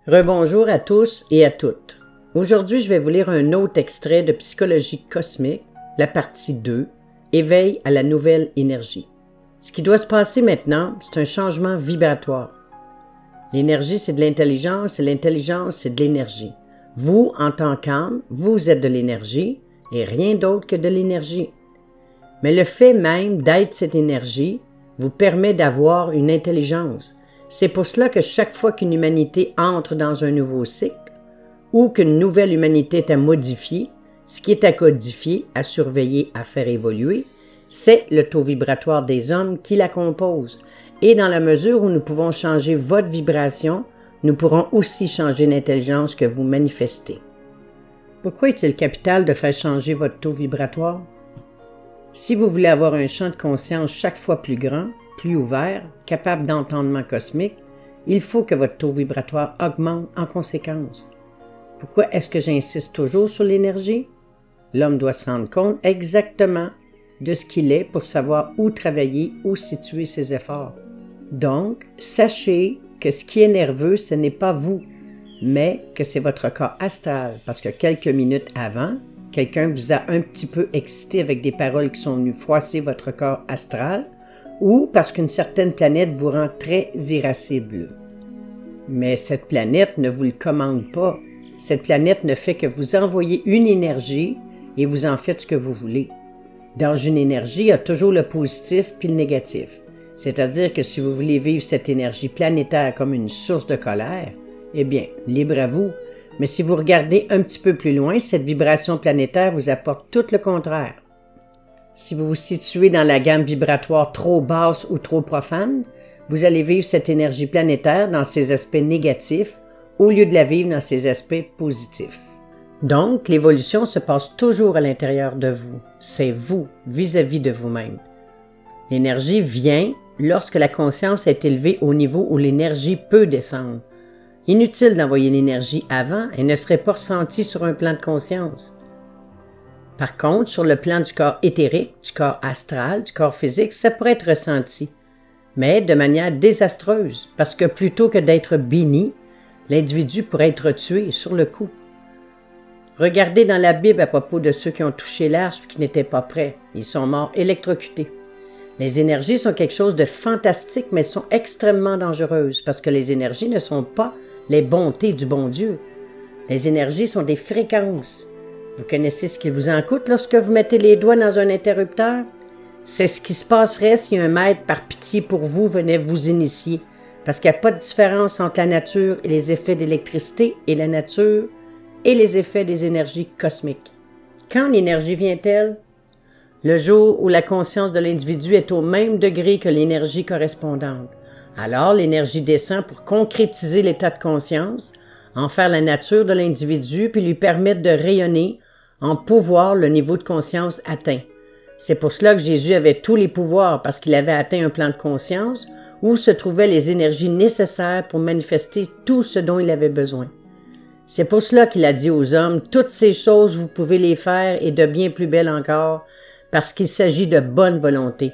Rebonjour à tous et à toutes. Aujourd'hui, je vais vous lire un autre extrait de Psychologie cosmique, la partie 2, Éveil à la nouvelle énergie. Ce qui doit se passer maintenant, c'est un changement vibratoire. L'énergie, c'est de l'intelligence et l'intelligence, c'est de l'énergie. Vous, en tant qu'âme, vous êtes de l'énergie et rien d'autre que de l'énergie. Mais le fait même d'être cette énergie vous permet d'avoir une intelligence. C'est pour cela que chaque fois qu'une humanité entre dans un nouveau cycle ou qu'une nouvelle humanité est à modifier, ce qui est à codifier, à surveiller, à faire évoluer, c'est le taux vibratoire des hommes qui la composent. Et dans la mesure où nous pouvons changer votre vibration, nous pourrons aussi changer l'intelligence que vous manifestez. Pourquoi est-il capital de faire changer votre taux vibratoire? Si vous voulez avoir un champ de conscience chaque fois plus grand, plus ouvert, capable d'entendement cosmique, il faut que votre taux vibratoire augmente en conséquence. Pourquoi est-ce que j'insiste toujours sur l'énergie? L'homme doit se rendre compte exactement de ce qu'il est pour savoir où travailler, où situer ses efforts. Donc, sachez que ce qui est nerveux, ce n'est pas vous, mais que c'est votre corps astral, parce que quelques minutes avant, quelqu'un vous a un petit peu excité avec des paroles qui sont venues froisser votre corps astral, ou parce qu'une certaine planète vous rend très irascible. Mais cette planète ne vous le commande pas. Cette planète ne fait que vous envoyer une énergie et vous en faites ce que vous voulez. Dans une énergie, il y a toujours le positif puis le négatif. C'est-à-dire que si vous voulez vivre cette énergie planétaire comme une source de colère, eh bien, libre à vous. Mais si vous regardez un petit peu plus loin, cette vibration planétaire vous apporte tout le contraire. Si vous vous situez dans la gamme vibratoire trop basse ou trop profane, vous allez vivre cette énergie planétaire dans ses aspects négatifs au lieu de la vivre dans ses aspects positifs. Donc, l'évolution se passe toujours à l'intérieur de vous. C'est vous, vis-à-vis de vous-même. L'énergie vient lorsque la conscience est élevée au niveau où l'énergie peut descendre. Inutile d'envoyer l'énergie avant, elle ne serait pas ressentie sur un plan de conscience. Par contre, sur le plan du corps éthérique, du corps astral, du corps physique, ça pourrait être ressenti, mais de manière désastreuse, parce que plutôt que d'être béni, l'individu pourrait être tué sur le coup. Regardez dans la Bible à propos de ceux qui ont touché l'arche et qui n'étaient pas prêts. Ils sont morts électrocutés. Les énergies sont quelque chose de fantastique, mais sont extrêmement dangereuses, parce que les énergies ne sont pas les bontés du bon Dieu. Les énergies sont des fréquences. Vous connaissez ce qu'il vous en coûte lorsque vous mettez les doigts dans un interrupteur? C'est ce qui se passerait si un maître, par pitié pour vous, venait vous initier, parce qu'il n'y a pas de différence entre la nature et les effets d'électricité et la nature et les effets des énergies cosmiques. Quand l'énergie vient-elle? Le jour où la conscience de l'individu est au même degré que l'énergie correspondante. Alors, l'énergie descend pour concrétiser l'état de conscience, en faire la nature de l'individu, puis lui permettre de rayonner en pouvoir le niveau de conscience atteint. C'est pour cela que Jésus avait tous les pouvoirs, parce qu'il avait atteint un plan de conscience où se trouvaient les énergies nécessaires pour manifester tout ce dont il avait besoin. C'est pour cela qu'il a dit aux hommes, « Toutes ces choses, vous pouvez les faire et de bien plus belles encore, parce qu'il s'agit de bonne volonté. »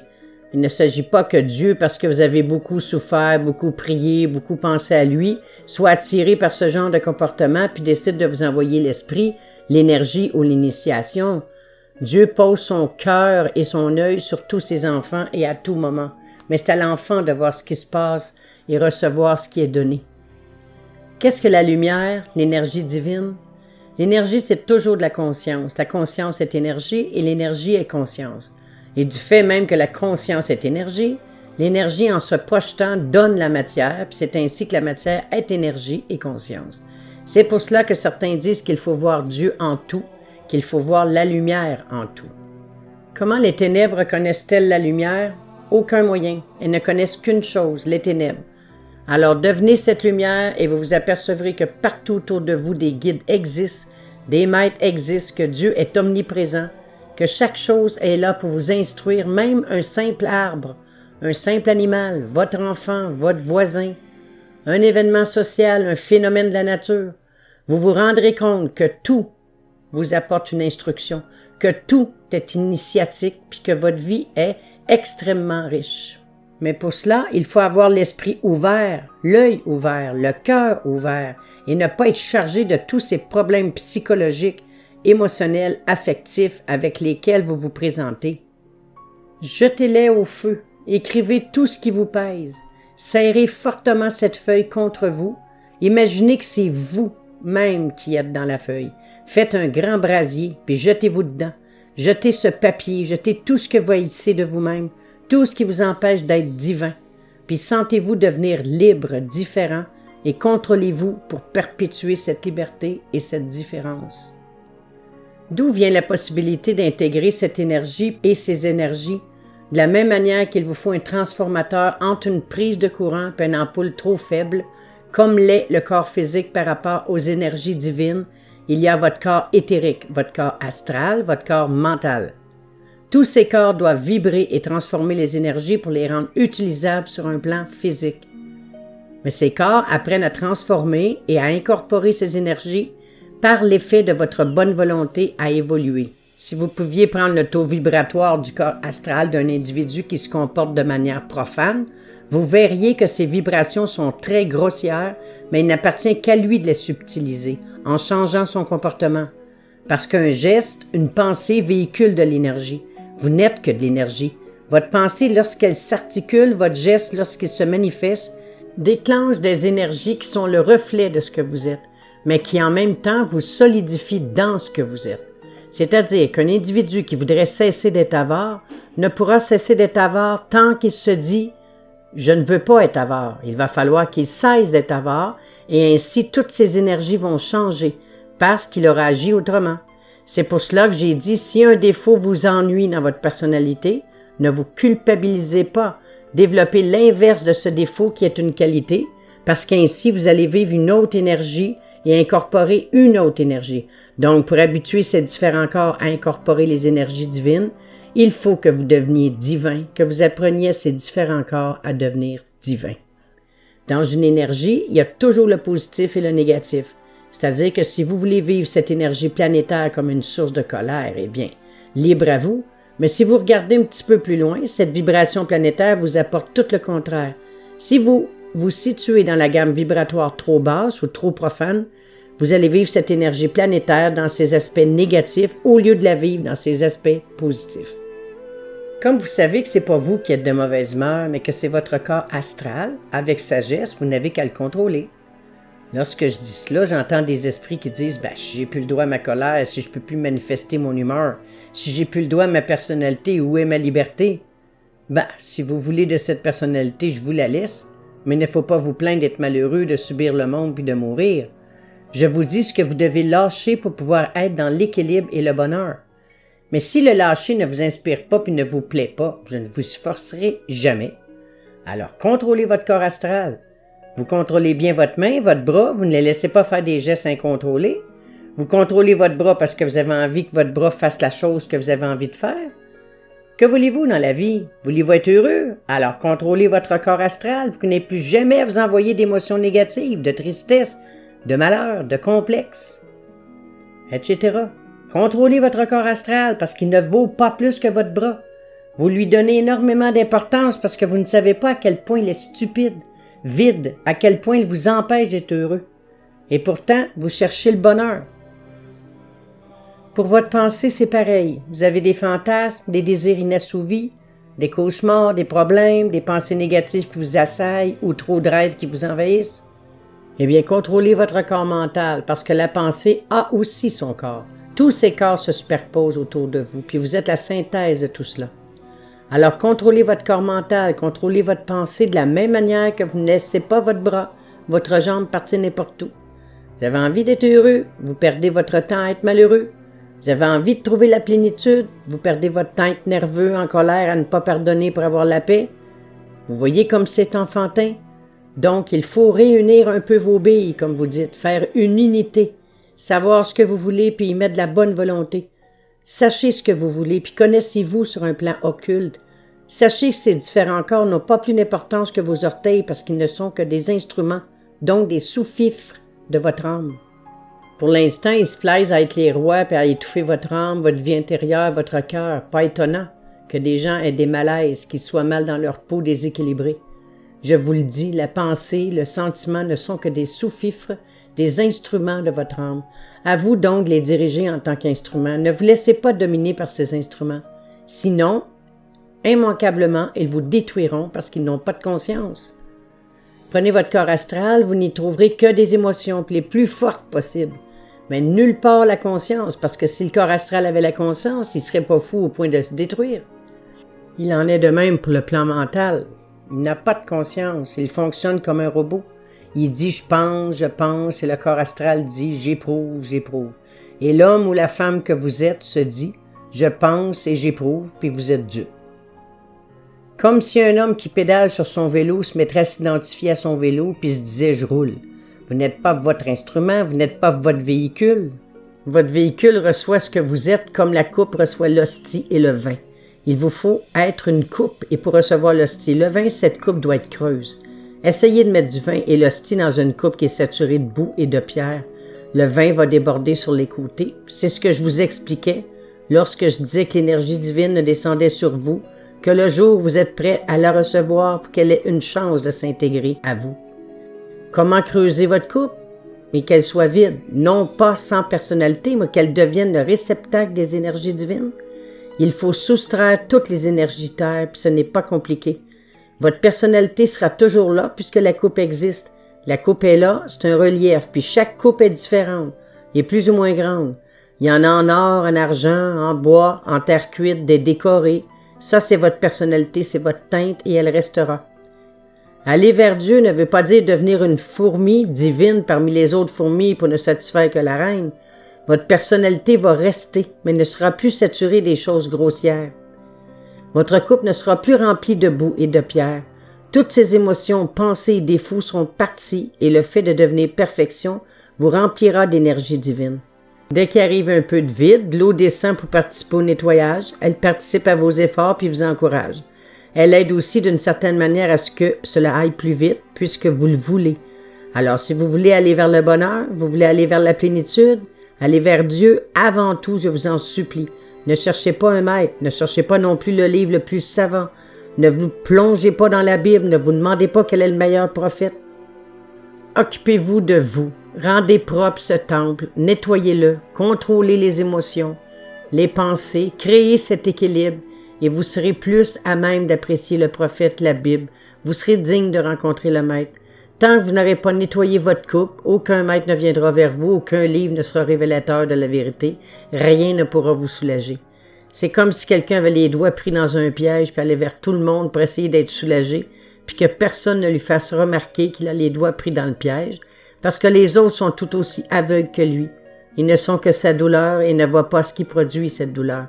Il ne s'agit pas que Dieu, parce que vous avez beaucoup souffert, beaucoup prié, beaucoup pensé à lui, soit attiré par ce genre de comportement puis décide de vous envoyer l'esprit, l'énergie ou l'initiation. Dieu pose son cœur et son œil sur tous ses enfants et à tout moment. Mais c'est à l'enfant de voir ce qui se passe et recevoir ce qui est donné. Qu'est-ce que la lumière, l'énergie divine? L'énergie, c'est toujours de la conscience. La conscience est énergie et l'énergie est conscience. Et du fait même que la conscience est énergie, l'énergie en se projetant donne la matière, puis c'est ainsi que la matière est énergie et conscience. C'est pour cela que certains disent qu'il faut voir Dieu en tout, qu'il faut voir la lumière en tout. Comment les ténèbres connaissent-elles la lumière? Aucun moyen. Elles ne connaissent qu'une chose, les ténèbres. Alors devenez cette lumière et vous vous apercevrez que partout autour de vous des guides existent, des maîtres existent, que Dieu est omniprésent, que chaque chose est là pour vous instruire, même un simple arbre, un simple animal, votre enfant, votre voisin, un événement social, un phénomène de la nature. Vous vous rendrez compte que tout vous apporte une instruction, que tout est initiatique, puis que votre vie est extrêmement riche. Mais pour cela, il faut avoir l'esprit ouvert, l'œil ouvert, le cœur ouvert et ne pas être chargé de tous ces problèmes psychologiques, émotionnels, affectifs avec lesquels vous vous présentez. Jetez-les au feu, écrivez tout ce qui vous pèse, serrez fortement cette feuille contre vous, imaginez que c'est vous-même qui êtes dans la feuille. Faites un grand brasier, puis jetez-vous dedans. Jetez ce papier, jetez tout ce que vous haïssez de vous-même, tout ce qui vous empêche d'être divin, puis sentez-vous devenir libre, différent, et contrôlez-vous pour perpétuer cette liberté et cette différence. D'où vient la possibilité d'intégrer cette énergie et ces énergies, de la même manière qu'il vous faut un transformateur entre une prise de courant et une ampoule trop faible, comme l'est le corps physique par rapport aux énergies divines, il y a votre corps éthérique, votre corps astral, votre corps mental. Tous ces corps doivent vibrer et transformer les énergies pour les rendre utilisables sur un plan physique. Mais ces corps apprennent à transformer et à incorporer ces énergies par l'effet de votre bonne volonté à évoluer. Si vous pouviez prendre le taux vibratoire du corps astral d'un individu qui se comporte de manière profane, vous verriez que ces vibrations sont très grossières, mais il n'appartient qu'à lui de les subtiliser en changeant son comportement. Parce qu'un geste, une pensée véhicule de l'énergie. Vous n'êtes que de l'énergie. Votre pensée, lorsqu'elle s'articule, votre geste, lorsqu'il se manifeste, déclenche des énergies qui sont le reflet de ce que vous êtes, mais qui en même temps vous solidifient dans ce que vous êtes. C'est-à-dire qu'un individu qui voudrait cesser d'être avare ne pourra cesser d'être avare tant qu'il se dit « Je ne veux pas être avare ». Il va falloir qu'il cesse d'être avare et ainsi toutes ses énergies vont changer parce qu'il aura agi autrement. C'est pour cela que j'ai dit, si un défaut vous ennuie dans votre personnalité, ne vous culpabilisez pas. Développez l'inverse de ce défaut qui est une qualité, parce qu'ainsi vous allez vivre une autre énergie et incorporer une autre énergie. Donc, pour habituer ces différents corps à incorporer les énergies divines, il faut que vous deveniez divin, que vous appreniez ces différents corps à devenir divins. Dans une énergie, il y a toujours le positif et le négatif. C'est-à-dire que si vous voulez vivre cette énergie planétaire comme une source de colère, eh bien, libre à vous. Mais si vous regardez un petit peu plus loin, cette vibration planétaire vous apporte tout le contraire. Si vous vous situez dans la gamme vibratoire trop basse ou trop profane, vous allez vivre cette énergie planétaire dans ses aspects négatifs au lieu de la vivre dans ses aspects positifs. Comme vous savez que ce n'est pas vous qui êtes de mauvaise humeur, mais que c'est votre corps astral, avec sagesse, vous n'avez qu'à le contrôler. Lorsque je dis cela, j'entends des esprits qui disent « si j'ai plus le droit à ma colère, si je peux plus manifester mon humeur, si j'ai plus le droit à ma personnalité, où est ma liberté? » Si vous voulez de cette personnalité, je vous la laisse, mais il ne faut pas vous plaindre d'être malheureux, de subir le monde puis de mourir. Je vous dis ce que vous devez lâcher pour pouvoir être dans l'équilibre et le bonheur. Mais si le lâcher ne vous inspire pas puis ne vous plaît pas, je ne vous forcerai jamais. Alors contrôlez votre corps astral. Vous contrôlez bien votre main, votre bras, vous ne les laissez pas faire des gestes incontrôlés. Vous contrôlez votre bras parce que vous avez envie que votre bras fasse la chose que vous avez envie de faire. Que voulez-vous dans la vie? Voulez-vous être heureux? Alors contrôlez votre corps astral pour qu'il n'ait plus jamais à vous envoyer d'émotions négatives, de tristesse, de malheur, de complexe, etc. Contrôlez votre corps astral parce qu'il ne vaut pas plus que votre bras. Vous lui donnez énormément d'importance parce que vous ne savez pas à quel point il est stupide, vide, à quel point il vous empêche d'être heureux. Et pourtant, vous cherchez le bonheur. Pour votre pensée, c'est pareil. Vous avez des fantasmes, des désirs inassouvis, des cauchemars, des problèmes, des pensées négatives qui vous assaillent ou trop de rêves qui vous envahissent. Eh bien, contrôlez votre corps mental parce que la pensée a aussi son corps. Tous ces corps se superposent autour de vous, puis vous êtes la synthèse de tout cela. Alors, contrôlez votre corps mental, contrôlez votre pensée de la même manière que vous ne laissez pas votre bras, votre jambe partir n'importe où. Vous avez envie d'être heureux, vous perdez votre temps à être malheureux. Vous avez envie de trouver la plénitude, vous perdez votre temps à être nerveux, en colère, à ne pas pardonner pour avoir la paix. Vous voyez comme c'est enfantin? Donc, il faut réunir un peu vos billes, comme vous dites, faire une unité, savoir ce que vous voulez puis y mettre de la bonne volonté. Sachez ce que vous voulez puis connaissez-vous sur un plan occulte. Sachez que ces différents corps n'ont pas plus d'importance que vos orteils parce qu'ils ne sont que des instruments, donc des sous-fifres de votre âme. Pour l'instant, ils se plaisent à être les rois et à étouffer votre âme, votre vie intérieure, votre cœur. Pas étonnant que des gens aient des malaises, qu'ils soient mal dans leur peau déséquilibrée. Je vous le dis, la pensée, le sentiment ne sont que des sous-fifres, des instruments de votre âme. À vous donc de les diriger en tant qu'instruments. Ne vous laissez pas dominer par ces instruments. Sinon, immanquablement, ils vous détruiront parce qu'ils n'ont pas de conscience. Prenez votre corps astral, vous n'y trouverez que des émotions les plus fortes possibles. Mais nulle part la conscience, parce que si le corps astral avait la conscience, il ne serait pas fou au point de se détruire. Il en est de même pour le plan mental. Il n'a pas de conscience, il fonctionne comme un robot. Il dit « je pense » et le corps astral dit « j'éprouve ». Et l'homme ou la femme que vous êtes se dit « je pense et j'éprouve » puis vous êtes dupe. Comme si un homme qui pédale sur son vélo se mettrait à s'identifier à son vélo puis se disait « je roule ». Vous n'êtes pas votre instrument, vous n'êtes pas votre véhicule. Votre véhicule reçoit ce que vous êtes comme la coupe reçoit l'hostie et le vin. Il vous faut être une coupe et pour recevoir l'hostie et le vin, cette coupe doit être creuse. Essayez de mettre du vin et l'hostie dans une coupe qui est saturée de boue et de pierre. Le vin va déborder sur les côtés. C'est ce que je vous expliquais lorsque je disais que l'énergie divine descendait sur vous, que le jour où vous êtes prêt à la recevoir pour qu'elle ait une chance de s'intégrer à vous. Comment creuser votre coupe? Mais qu'elle soit vide, non pas sans personnalité, mais qu'elle devienne le réceptacle des énergies divines. Il faut soustraire toutes les énergies terre, puis ce n'est pas compliqué. Votre personnalité sera toujours là puisque la coupe existe. La coupe est là, c'est un relief, puis chaque coupe est différente, est plus ou moins grande. Il y en a en or, en argent, en bois, en terre cuite, des décorés. Ça, c'est votre personnalité, c'est votre teinte et elle restera. Aller vers Dieu ne veut pas dire devenir une fourmi divine parmi les autres fourmis pour ne satisfaire que la reine. Votre personnalité va rester, mais ne sera plus saturée des choses grossières. Votre coupe ne sera plus remplie de boue et de pierre. Toutes ces émotions, pensées et défauts seront partis et le fait de devenir perfection vous remplira d'énergie divine. Dès qu'il arrive un peu de vide, l'eau descend pour participer au nettoyage. Elle participe à vos efforts puis vous encourage. Elle aide aussi d'une certaine manière à ce que cela aille plus vite, puisque vous le voulez. Alors, si vous voulez aller vers le bonheur, vous voulez aller vers la plénitude, aller vers Dieu, avant tout, je vous en supplie. Ne cherchez pas un maître, ne cherchez pas non plus le livre le plus savant. Ne vous plongez pas dans la Bible, ne vous demandez pas quel est le meilleur prophète. Occupez-vous de vous, rendez propre ce temple, nettoyez-le, contrôlez les émotions, les pensées, créez cet équilibre, et vous serez plus à même d'apprécier le prophète, la Bible. Vous serez digne de rencontrer le maître. Tant que vous n'aurez pas nettoyé votre coupe, aucun maître ne viendra vers vous, aucun livre ne sera révélateur de la vérité, rien ne pourra vous soulager. C'est comme si quelqu'un avait les doigts pris dans un piège puis allait vers tout le monde pour essayer d'être soulagé, puis que personne ne lui fasse remarquer qu'il a les doigts pris dans le piège, parce que les autres sont tout aussi aveugles que lui. Ils ne sont que sa douleur et ne voient pas ce qui produit cette douleur.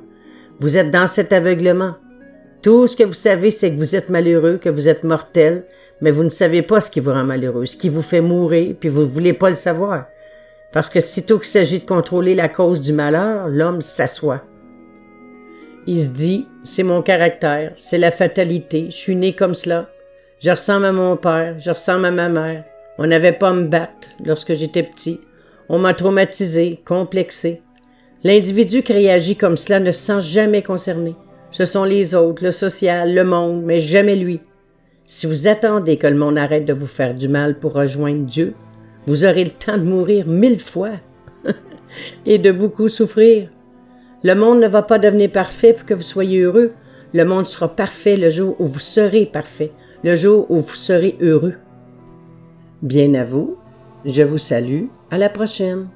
Vous êtes dans cet aveuglement. Tout ce que vous savez, c'est que vous êtes malheureux, que vous êtes mortel, mais vous ne savez pas ce qui vous rend malheureux, ce qui vous fait mourir, puis vous ne voulez pas le savoir. Parce que sitôt qu'il s'agit de contrôler la cause du malheur, l'homme s'assoit. Il se dit, c'est mon caractère, c'est la fatalité, je suis né comme cela. Je ressemble à mon père, je ressemble à ma mère. On n'avait pas à me battre lorsque j'étais petit. On m'a traumatisé, complexé. L'individu qui réagit comme cela ne se sent jamais concerné. Ce sont les autres, le social, le monde, mais jamais lui. Si vous attendez que le monde arrête de vous faire du mal pour rejoindre Dieu, vous aurez le temps de mourir 1000 fois et de beaucoup souffrir. Le monde ne va pas devenir parfait pour que vous soyez heureux. Le monde sera parfait le jour où vous serez parfait, le jour où vous serez heureux. Bien à vous, je vous salue, à la prochaine.